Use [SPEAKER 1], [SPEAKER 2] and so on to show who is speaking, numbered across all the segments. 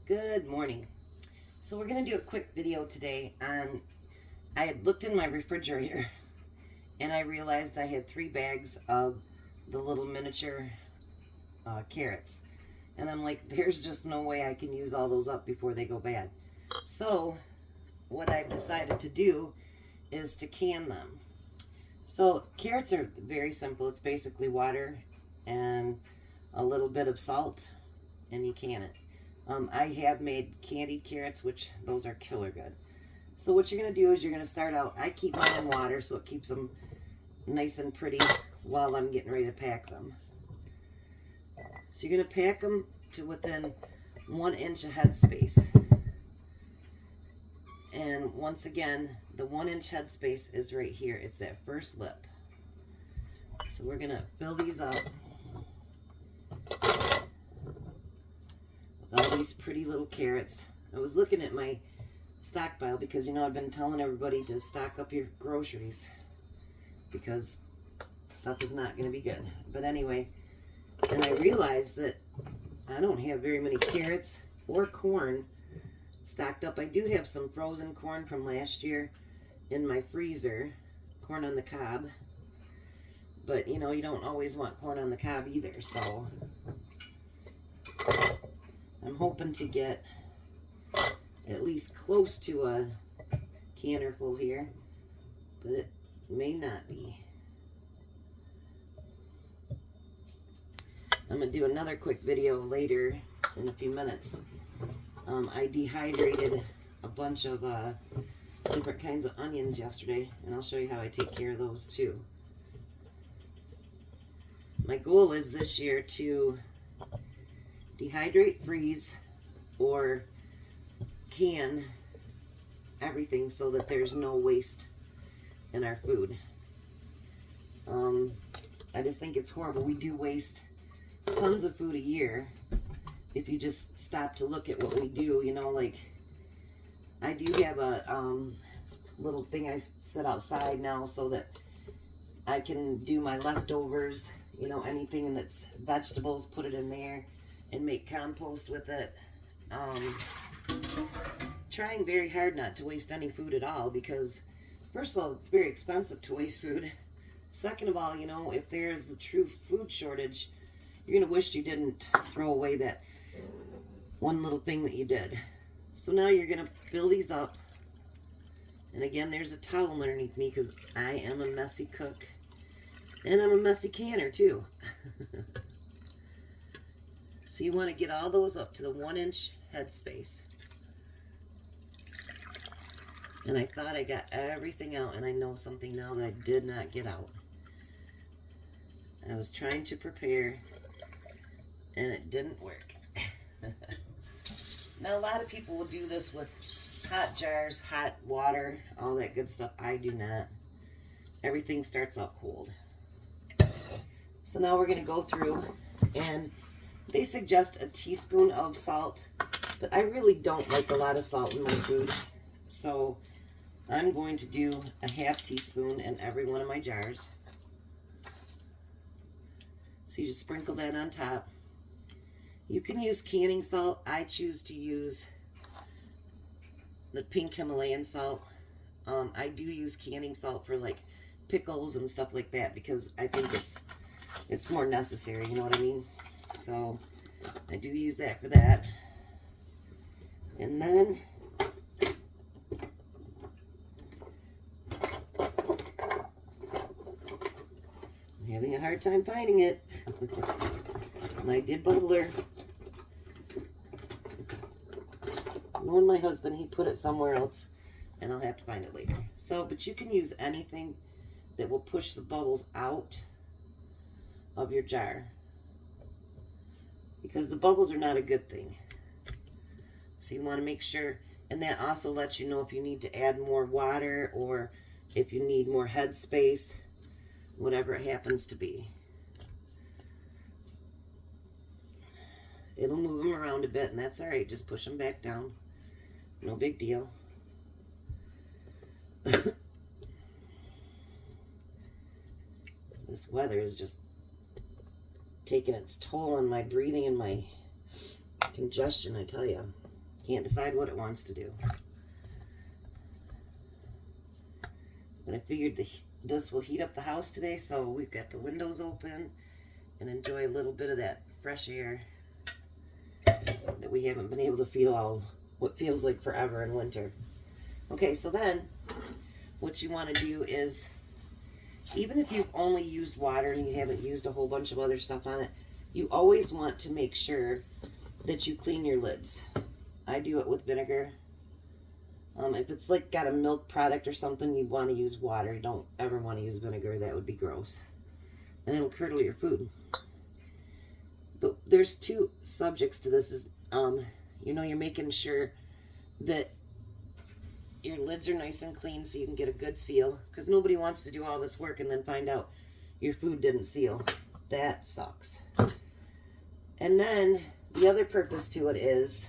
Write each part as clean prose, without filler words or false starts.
[SPEAKER 1] Good morning. So we're going to do a quick video today on, I had looked in my refrigerator and I realized I had 3 bags of the little miniature carrots. And I'm like, there's just no way I can use all those up before they go bad. So what I've decided to do is to can them. So carrots are very simple. It's basically water and a little bit of salt and you can it. I have made candied carrots, which those are killer good. So what you're going to do is you're going to start out, I keep mine in water so it keeps them nice and pretty while I'm getting ready to pack them. So you're going to pack them to within 1 inch of head space. And once again, the 1 inch head space is right here. It's that first lip. So we're going to fill these up with all these pretty little carrots. I was looking at my stockpile because, you know, I've been telling everybody to stock up your groceries because stuff is not going to be good. But anyway, and I realized that I don't have very many carrots or corn stocked up. I do have some frozen corn from last year in my freezer, corn on the cob. But, you know, you don't always want corn on the cob either, so I'm hoping to get at least close to a canner full here, but it may not be. I'm going to do another quick video later in a few minutes. I dehydrated a bunch of different kinds of onions yesterday, and I'll show you how I take care of those too. My goal is this year to dehydrate, freeze, or can everything so that there's no waste in our food. I just think it's horrible. We do waste tons of food a year if you just stop to look at what we do. You know, like I do have a little thing I set outside now so that I can do my leftovers, you know, anything that's vegetables, put it in there and make compost with it. Trying very hard not to waste any food at all because, first of all, it's very expensive to waste food. Second of all, you know, if there's a true food shortage, you're going to wish you didn't throw away that one little thing that you did. So now you're going to fill these up. And again, there's a towel underneath me because I am a messy cook. And I'm a messy canner too. So you want to get all those up to the 1 inch head space. And I thought I got everything out, and I know something now that I did not get out. I was trying to prepare, and it didn't work. Now, a lot of people will do this with hot jars, hot water, all that good stuff. I do not. Everything starts out cold. So now we're going to go through, and they suggest a teaspoon of salt, but I really don't like a lot of salt in my food. So I'm going to do a ½ teaspoon in every one of my jars. So you just sprinkle that on top. You can use canning salt. I choose to use the pink Himalayan salt. I do use canning salt for like pickles and stuff like that because I think it's more necessary, you know what I mean? So I do use that for that. And then I'm having a hard time finding it. My did bubbler. Knowing my husband, he put it somewhere else, and I'll have to find it later. So, but you can use anything that will push the bubbles out of your jar, because the bubbles are not a good thing. So you want to make sure, and that also lets you know if you need to add more water or if you need more head space, whatever it happens to be. It'll move them around a bit, and that's all right. Just push them back down. No big deal. This weather is just taking its toll on my breathing and my congestion, I tell you. Can't decide what it wants to do. But I figured this will heat up the house today, so we've got the windows open and enjoy a little bit of that fresh air that we haven't been able to feel all what feels like forever in winter. Okay, so then what you want to do is, even if you've only used water and you haven't used a whole bunch of other stuff on it, you always want to make sure that you clean your lids. I do it with vinegar. If it's like got a milk product or something, you'd want to use water. You don't ever want to use vinegar. That would be gross. And it'll curdle your food. But there's two subjects to this. Is you know, you're making sure that your lids are nice and clean so you can get a good seal. Because nobody wants to do all this work and then find out your food didn't seal. That sucks. And then the other purpose to it is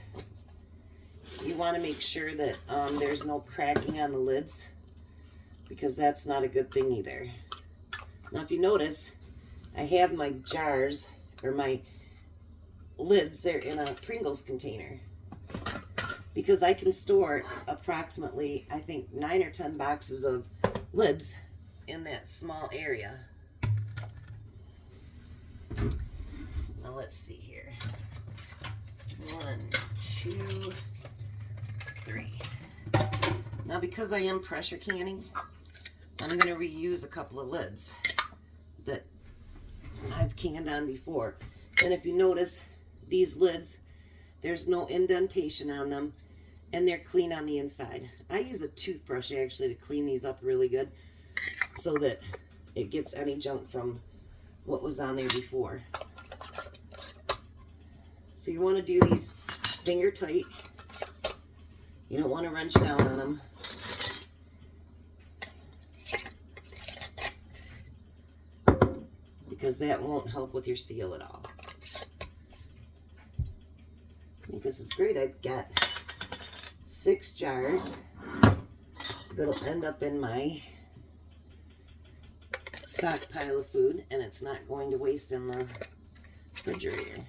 [SPEAKER 1] you want to make sure that there's no cracking on the lids, because that's not a good thing either. Now, if you notice, I have my jars, or my lids, they're in a Pringles container, because I can store approximately, I think, 9 or 10 boxes of lids in that small area. Now, let's see here. 1, 2, 3. Now, because I am pressure canning, I'm going to reuse a couple of lids that I've canned on before. And if you notice, these lids, there's no indentation on them, and they're clean on the inside. I use a toothbrush actually to clean these up really good so that it gets any junk from what was on there before. So you want to do these finger tight. You don't want to wrench down on them. Because that won't help with your seal at all. I think this is great. I've got 6 jars that'll end up in my stockpile of food, and it's not going to waste in the refrigerator.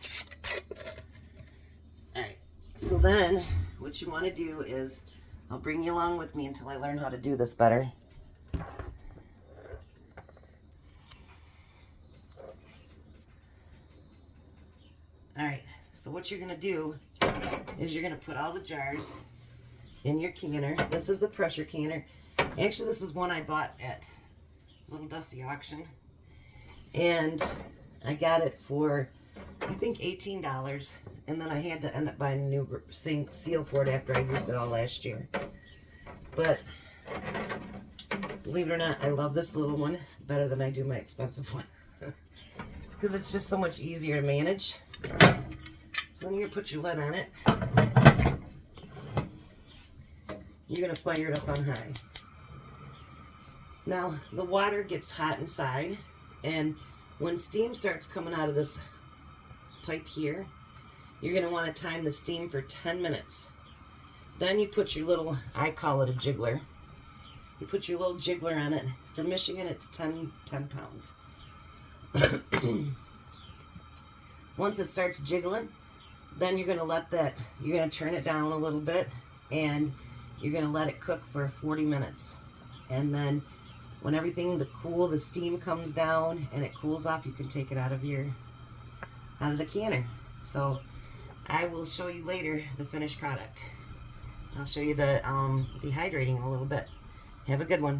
[SPEAKER 1] Alright, so then what you want to do is, I'll bring you along with me until I learn how to do this better. Alright, so what you're going to do is you're going to put all the jars in your canner. This is a pressure canner. Actually, this is one I bought at Little Dusty Auction. And I got it for, I think, $18. And then I had to end up buying a new seal for it after I used it all last year. But believe it or not, I love this little one better than I do my expensive one. Because it's just so much easier to manage. So then you're going to put your lid on it. You're going to fire it up on high. Now, the water gets hot inside, and when steam starts coming out of this pipe here, you're going to want to time the steam for 10 minutes. Then you put your little, I call it a jiggler. You put your little jiggler on it. For Michigan, it's 10 pounds. Once it starts jiggling, then you're going to let that, you're going to turn it down a little bit, and you're going to let it cook for 40 minutes. And then when everything, the steam comes down and it cools off, you can take it out of the canner. So I will show you later the finished product. I'll show you the dehydrating a little bit. Have a good one.